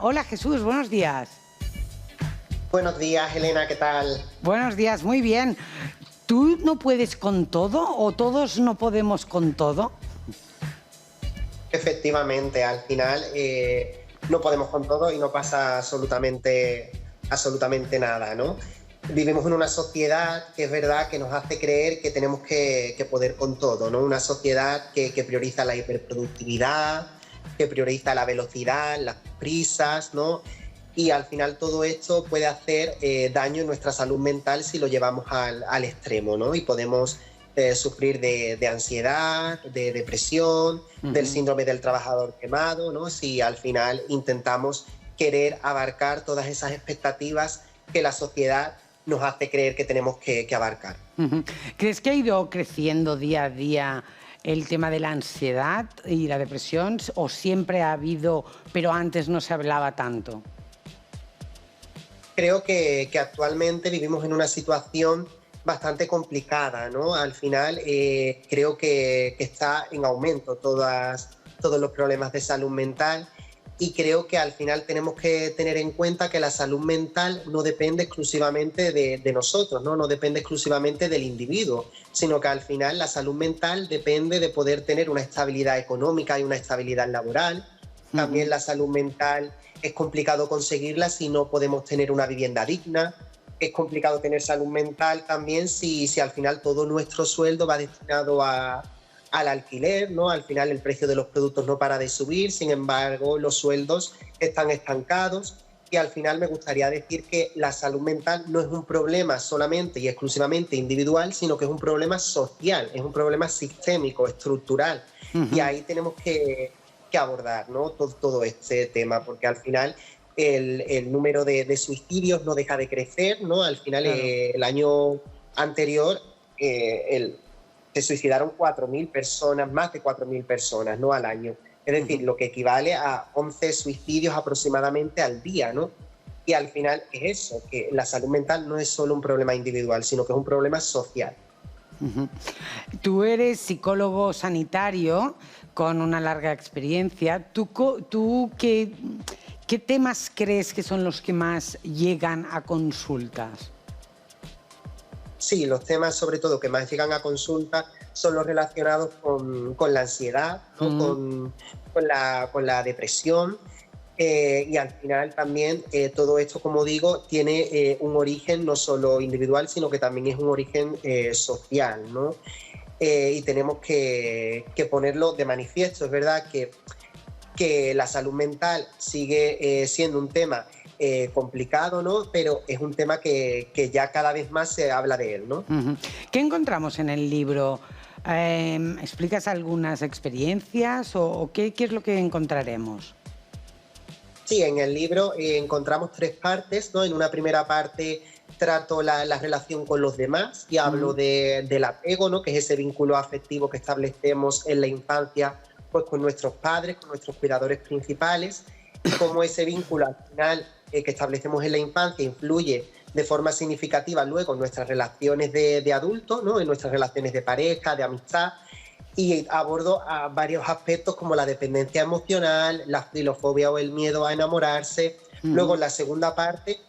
Hola Jesús, buenos días. Buenos días, Elena, ¿qué tal? Buenos días, muy bien. ¿Tú no puedes con todo o todos no podemos con todo? Efectivamente, al final no podemos con todo y no pasa absolutamente nada, ¿no? Vivimos en una sociedad que es verdad que nos hace creer que tenemos que poder con todo, ¿no? Una sociedad que prioriza la hiperproductividad, que prioriza la velocidad, las prisas, ¿no? Y al final todo esto puede hacer daño en nuestra salud mental si lo llevamos al extremo, ¿no? Y podemos sufrir de ansiedad, de depresión, del síndrome del trabajador quemado, ¿no? Si al final intentamos querer abarcar todas esas expectativas que la sociedad nos hace creer que tenemos que abarcar. ¿Crees que ha ido creciendo día a día el tema de la ansiedad y la depresión o siempre ha habido, pero antes no se hablaba tanto? Creo que actualmente vivimos en una situación bastante complicada, ¿no? Al final creo que está en aumento todos los problemas de salud mental y creo que al final tenemos que tener en cuenta que la salud mental no depende exclusivamente de nosotros, ¿no? No depende exclusivamente del individuo, sino que al final la salud mental depende de poder tener una estabilidad económica y una estabilidad laboral. También la salud mental es complicado conseguirla si no podemos tener una vivienda digna. Es complicado tener salud mental también si al final todo nuestro sueldo va destinado al alquiler, ¿no? Al final el precio de los productos no para de subir, sin embargo los sueldos están estancados y al final me gustaría decir que la salud mental no es un problema solamente y exclusivamente individual, sino que es un problema social, es un problema sistémico, estructural. Y ahí tenemos que abordar, ¿no? Todo este tema, porque al final el número de suicidios no deja de crecer, ¿no? Al final Claro. el año anterior se suicidaron 4.000 personas, más de 4.000 personas, ¿no? Al año. Es decir, lo que equivale a 11 suicidios aproximadamente al día, ¿no? Y al final es eso, que la salud mental no es solo un problema individual, sino que es un problema social. Tú eres psicólogo sanitario con una larga experiencia. ¿Tú qué temas crees que son los que más llegan a consultas? Sí, los temas sobre todo que más llegan a consulta son los relacionados con la ansiedad, ¿no? Mm, con la depresión y al final también todo esto, como digo, tiene un origen no solo individual, sino que también es un origen social, ¿no? Y tenemos que ponerlo de manifiesto. Es verdad que la salud mental sigue siendo un tema complicado, ¿no? Pero es un tema que ya cada vez más se habla de él, ¿no? ujú. ¿Qué encontramos en el libro? ¿Explicas algunas experiencias o qué es lo que encontraremos? Sí, en el libro encontramos tres partes, ¿no? En una primera parte trato la relación con los demás y hablo Ujú, del apego, ¿no? Que es ese vínculo afectivo que establecemos en la infancia, pues con nuestros padres, con nuestros cuidadores principales, y cómo ese vínculo al final que establecemos en la infancia influye de forma significativa luego en nuestras relaciones de adultos, ¿no? En nuestras relaciones de pareja, de amistad, y abordo a varios aspectos como la dependencia emocional, la filofobia o el miedo a enamorarse. Luego, ujú. en la segunda parte,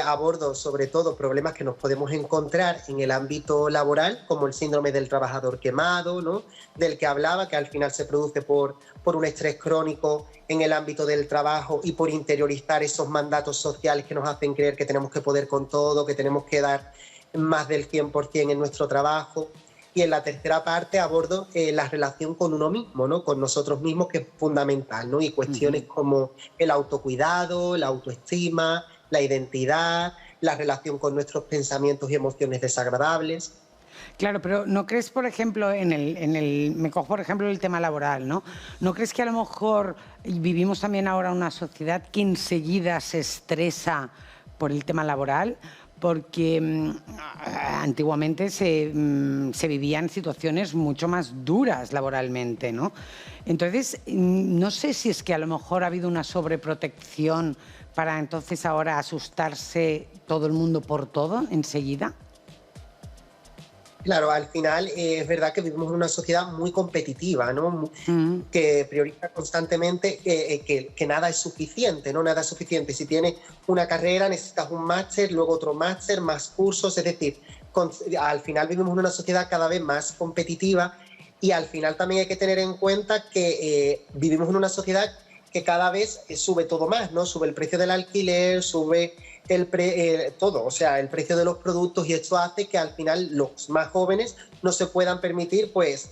abordo sobre todo problemas que nos podemos encontrar en el ámbito laboral, como el síndrome del trabajador quemado, ¿no? Del que hablaba, que al final se produce por un estrés crónico en el ámbito del trabajo y por interiorizar esos mandatos sociales que nos hacen creer que tenemos que poder con todo, que tenemos que dar más del 100% en nuestro trabajo. Y en la tercera parte abordo la relación con uno mismo, ¿no? Con nosotros mismos, que es fundamental, ¿no? Y cuestiones como el autocuidado, la autoestima, la identidad, la relación con nuestros pensamientos y emociones desagradables. Claro, pero ¿no crees, por ejemplo, me cojo por ejemplo el tema laboral, ¿no? ¿No crees que a lo mejor vivimos también ahora una sociedad que enseguida se estresa por el tema laboral? Porque antiguamente se vivían situaciones mucho más duras laboralmente, ¿no? Entonces, no sé si es que a lo mejor ha habido una sobreprotección para entonces ahora asustarse todo el mundo por todo enseguida. Claro, al final es verdad que vivimos en una sociedad muy competitiva, ¿no? Que prioriza constantemente que nada es suficiente, ¿no? Nada es suficiente. Si tienes una carrera, necesitas un máster, luego otro máster, más cursos, es decir, al final vivimos en una sociedad cada vez más competitiva y al final también hay que tener en cuenta que vivimos en una sociedad que cada vez sube todo más, ¿no? Sube el precio del alquiler, sube todo, o sea, el precio de los productos, y esto hace que al final los más jóvenes no se puedan permitir pues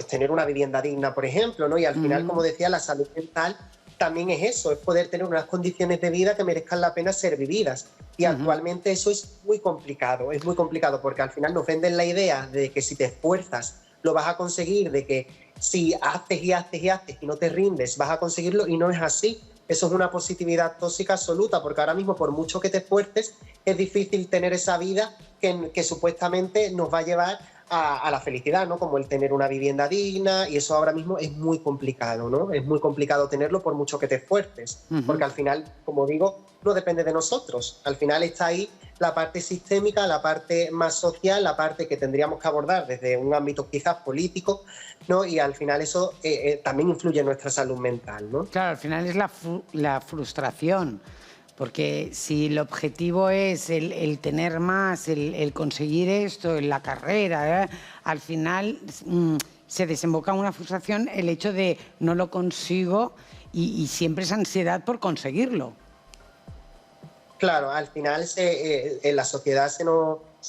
tener una vivienda digna, por ejemplo, ¿no? Y al final, como decía, la salud mental también es eso, es poder tener unas condiciones de vida que merezcan la pena ser vividas. Y actualmente eso es muy complicado porque al final nos venden la idea de que si te esfuerzas lo vas a conseguir, de que si haces y haces y haces y no te rindes vas a conseguirlo, y no es así. Eso es una positividad tóxica absoluta, porque ahora mismo, por mucho que te esfuerces, es difícil tener esa vida que supuestamente nos va a llevar a la felicidad, ¿no? Como el tener una vivienda digna, y eso ahora mismo es muy complicado, ¿no? Es muy complicado tenerlo por mucho que te esfuerces, porque al final, como digo, no depende de nosotros. Al final está ahí la parte sistémica, la parte más social, la parte que tendríamos que abordar desde un ámbito quizás político, ¿no? Y al final eso también influye en nuestra salud mental, ¿no? Claro, al final es la frustración, porque si el objetivo es el tener más, el conseguir esto en la carrera, al final se desemboca en una frustración el hecho de no lo consigo, y siempre es ansiedad por conseguirlo. Claro, al final en la sociedad se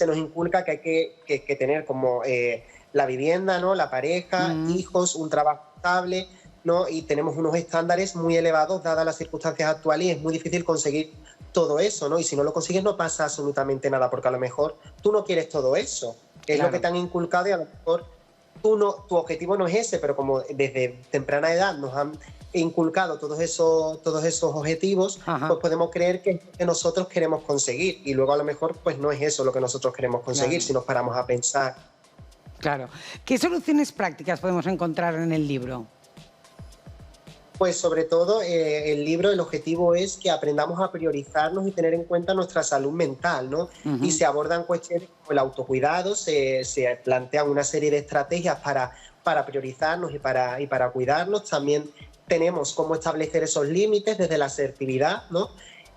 nos inculca que hay que tener como la vivienda, ¿no? La pareja, hijos, un trabajo estable, ¿no? Y tenemos unos estándares muy elevados dadas las circunstancias actuales, y es muy difícil conseguir todo eso, ¿no? Y si no lo consigues no pasa absolutamente nada, porque a lo mejor tú no quieres todo eso, es lo que te han inculcado, y a lo mejor tu objetivo no es ese, pero como desde temprana edad nos han inculcado todos esos objetivos, pues podemos creer que nosotros queremos conseguir, y luego a lo mejor pues no es eso lo que nosotros queremos conseguir, si nos paramos a pensar. Claro. ¿Qué soluciones prácticas podemos encontrar en el libro? Pues sobre todo el libro, el objetivo es que aprendamos a priorizarnos y tener en cuenta nuestra salud mental, ¿no? Y se abordan cuestiones como el autocuidado, se plantean una serie de estrategias para priorizarnos y para cuidarnos. También tenemos cómo establecer esos límites desde la asertividad, ¿no?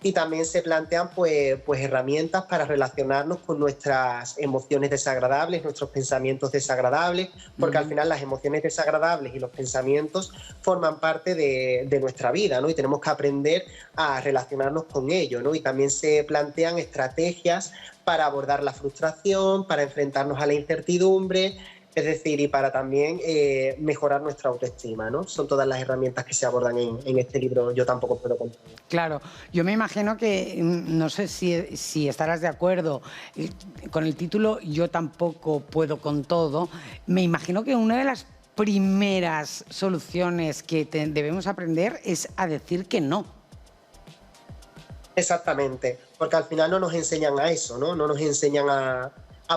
Y también se plantean pues herramientas para relacionarnos con nuestras emociones desagradables, nuestros pensamientos desagradables, porque al final las emociones desagradables y los pensamientos forman parte de nuestra vida, ¿no? Y tenemos que aprender a relacionarnos con ello, ¿no? Y también se plantean estrategias para abordar la frustración, para enfrentarnos a la incertidumbre, es decir, y para también mejorar nuestra autoestima, ¿no? Son todas las herramientas que se abordan en este libro. Yo tampoco puedo contar. Claro, yo me imagino que, no sé si estarás de acuerdo con el título Yo tampoco puedo con todo. Me imagino que una de las primeras soluciones que debemos aprender es a decir que no. Exactamente, porque al final no nos enseñan a eso, ¿no? No nos enseñan a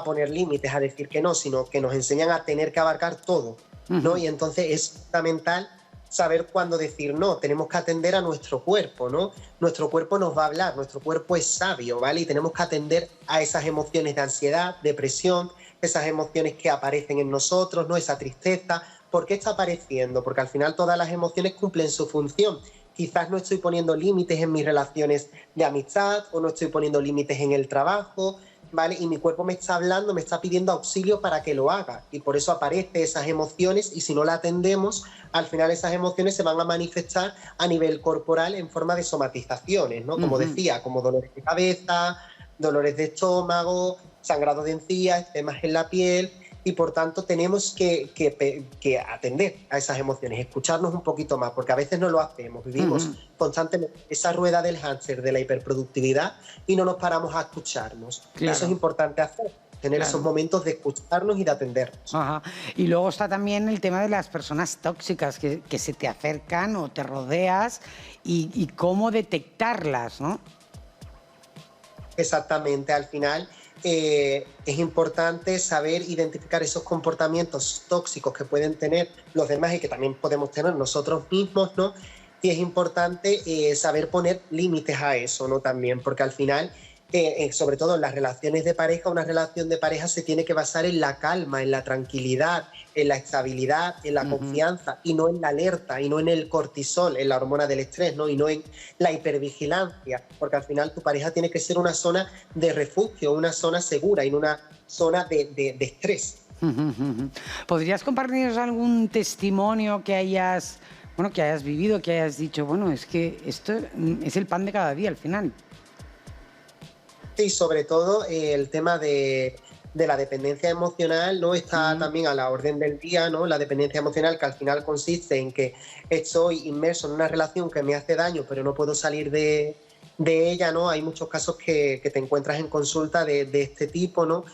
poner límites, a decir que no, sino que nos enseñan a tener que abarcar todo, ¿no? Y entonces es fundamental saber cuándo decir no. Tenemos que atender a nuestro cuerpo, ¿no? Nuestro cuerpo nos va a hablar, nuestro cuerpo es sabio, ¿vale? Y tenemos que atender a esas emociones de ansiedad, depresión, esas emociones que aparecen en nosotros, ¿no? Esa tristeza. ¿Por qué está apareciendo? Porque al final todas las emociones cumplen su función. Quizás no estoy poniendo límites en mis relaciones de amistad, o no estoy poniendo límites en el trabajo, ¿vale? Y mi cuerpo me está hablando, me está pidiendo auxilio para que lo haga, y por eso aparecen esas emociones, y si no la atendemos, al final esas emociones se van a manifestar a nivel corporal en forma de somatizaciones, ¿no? Como decía, como dolores de cabeza, dolores de estómago, sangrado de encías, edemas en la piel, y por tanto tenemos que atender a esas emociones, escucharnos un poquito más, porque a veces no lo hacemos, vivimos constantemente esa rueda del hámster de la hiperproductividad y no nos paramos a escucharnos. Claro. Eso es importante hacer, tener esos momentos de escucharnos y de atendernos. Y luego está también el tema de las personas tóxicas que se te acercan o te rodeas, y cómo detectarlas, ¿no? Exactamente, al final es importante saber identificar esos comportamientos tóxicos que pueden tener los demás y que también podemos tener nosotros mismos, ¿no? Y es importante saber poner límites a eso, ¿no? También, porque al final sobre todo en las relaciones de pareja, una relación de pareja se tiene que basar en la calma, en la tranquilidad, en la estabilidad, en la confianza, y no en la alerta, y no en el cortisol, en la hormona del estrés, ¿no? Y no en la hipervigilancia, porque al final tu pareja tiene que ser una zona de refugio, una zona segura y no una zona de estrés. ¿Podrías compartirnos algún testimonio que hayas, bueno, que hayas vivido, que hayas dicho, bueno, es que esto es el pan de cada día al final? Sí, sobre todo el tema de la dependencia emocional, ¿no? Está también a la orden del día, ¿no? La dependencia emocional, que al final consiste en que estoy inmerso en una relación que me hace daño, pero no puedo salir de ella, ¿no? Hay muchos casos que te encuentras en consulta de este tipo, ¿no?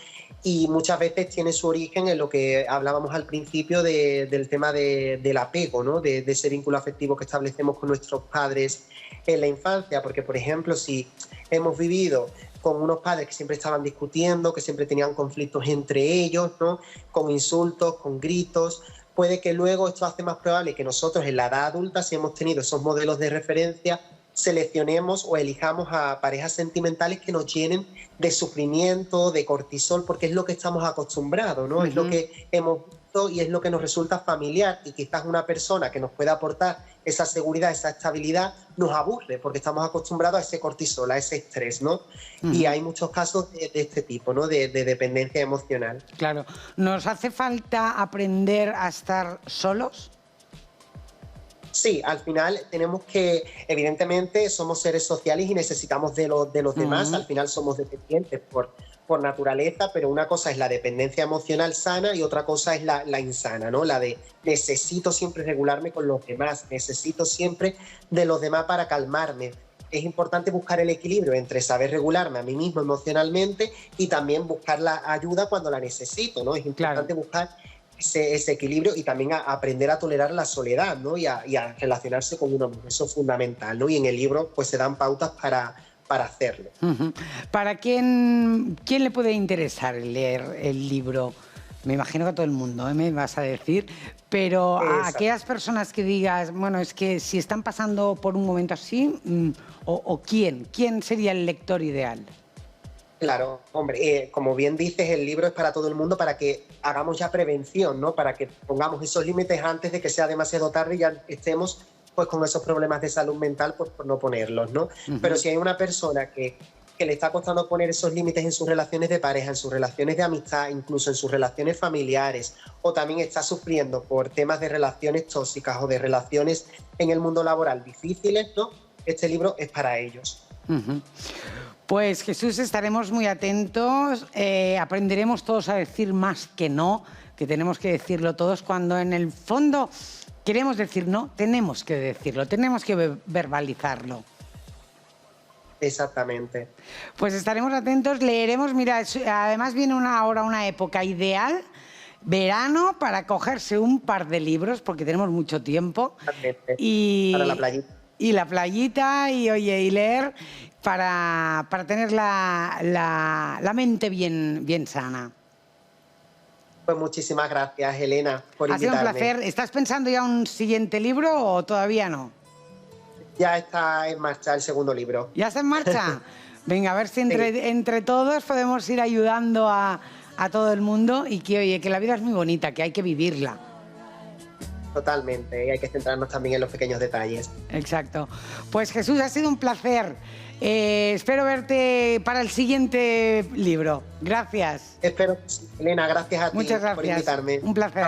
Y muchas veces tiene su origen en lo que hablábamos al principio del tema del apego, ¿no? De ese vínculo afectivo que establecemos con nuestros padres en la infancia, porque, por ejemplo, si hemos vivido con unos padres que siempre estaban discutiendo, que siempre tenían conflictos entre ellos, ¿no? Con insultos, con gritos, puede que luego esto hace más probable que nosotros en la edad adulta, si hemos tenido esos modelos de referencia, seleccionemos o elijamos a parejas sentimentales que nos llenen de sufrimiento, de cortisol, porque es lo que estamos acostumbrados, ¿no? Es lo que hemos visto y es lo que nos resulta familiar, y quizás una persona que nos pueda aportar esa seguridad, esa estabilidad, nos aburre porque estamos acostumbrados a ese cortisol, a ese estrés, ¿no? Y hay muchos casos de este tipo, ¿no? De dependencia emocional. Claro. ¿Nos hace falta aprender a estar solos? Sí, al final tenemos que, evidentemente, somos seres sociales y necesitamos de los demás, al final somos dependientes por naturaleza, pero una cosa es la dependencia emocional sana y otra cosa es la insana, ¿no? La de necesito siempre regularme con los demás, necesito siempre de los demás para calmarme. Es importante buscar el equilibrio entre saber regularme a mí mismo emocionalmente y también buscar la ayuda cuando la necesito, ¿no? Es importante buscar ese equilibrio y también aprender a tolerar la soledad, ¿no? Y a relacionarse con uno mismo. Eso es fundamental, ¿no? Y en el libro pues se dan pautas para hacerlo. ¿Para quién le puede interesar leer el libro? Me imagino que a todo el mundo, me vas a decir, pero a aquellas personas que digas, bueno, es que si están pasando por un momento así, o ¿quién sería el lector ideal? Claro, hombre, como bien dices, el libro es para todo el mundo, para que hagamos ya prevención, ¿no? Para que pongamos esos límites antes de que sea demasiado tarde y ya estemos pues con esos problemas de salud mental, pues por no ponerlos, ¿no? Pero si hay una persona que le está costando poner esos límites en sus relaciones de pareja, en sus relaciones de amistad, incluso en sus relaciones familiares, o también está sufriendo por temas de relaciones tóxicas o de relaciones en el mundo laboral difíciles, ¿no? Este libro es para ellos. Pues Jesús, estaremos muy atentos, aprenderemos todos a decir más que no, que tenemos que decirlo todos cuando en el fondo queremos decir no, tenemos que decirlo, tenemos que verbalizarlo. Exactamente. Pues estaremos atentos, leeremos, mira, además viene ahora una época ideal, verano, para cogerse un par de libros, porque tenemos mucho tiempo. Para la playita. Y la playita, y leer para tener la mente bien sana. Pues muchísimas gracias, Elena, por invitarme. Ha sido un placer. ¿Estás pensando ya un siguiente libro o todavía no? Ya está en marcha el segundo libro. ¿Ya está en marcha? Venga, a ver si entre todos podemos ir ayudando a todo el mundo y que, oye, que la vida es muy bonita, que hay que vivirla. Totalmente, y hay que centrarnos también en los pequeños detalles. Exacto. Pues Jesús, ha sido un placer. Espero verte para el siguiente libro. Gracias. Espero, Elena, gracias a ti. Muchas gracias. Por invitarme. Un placer.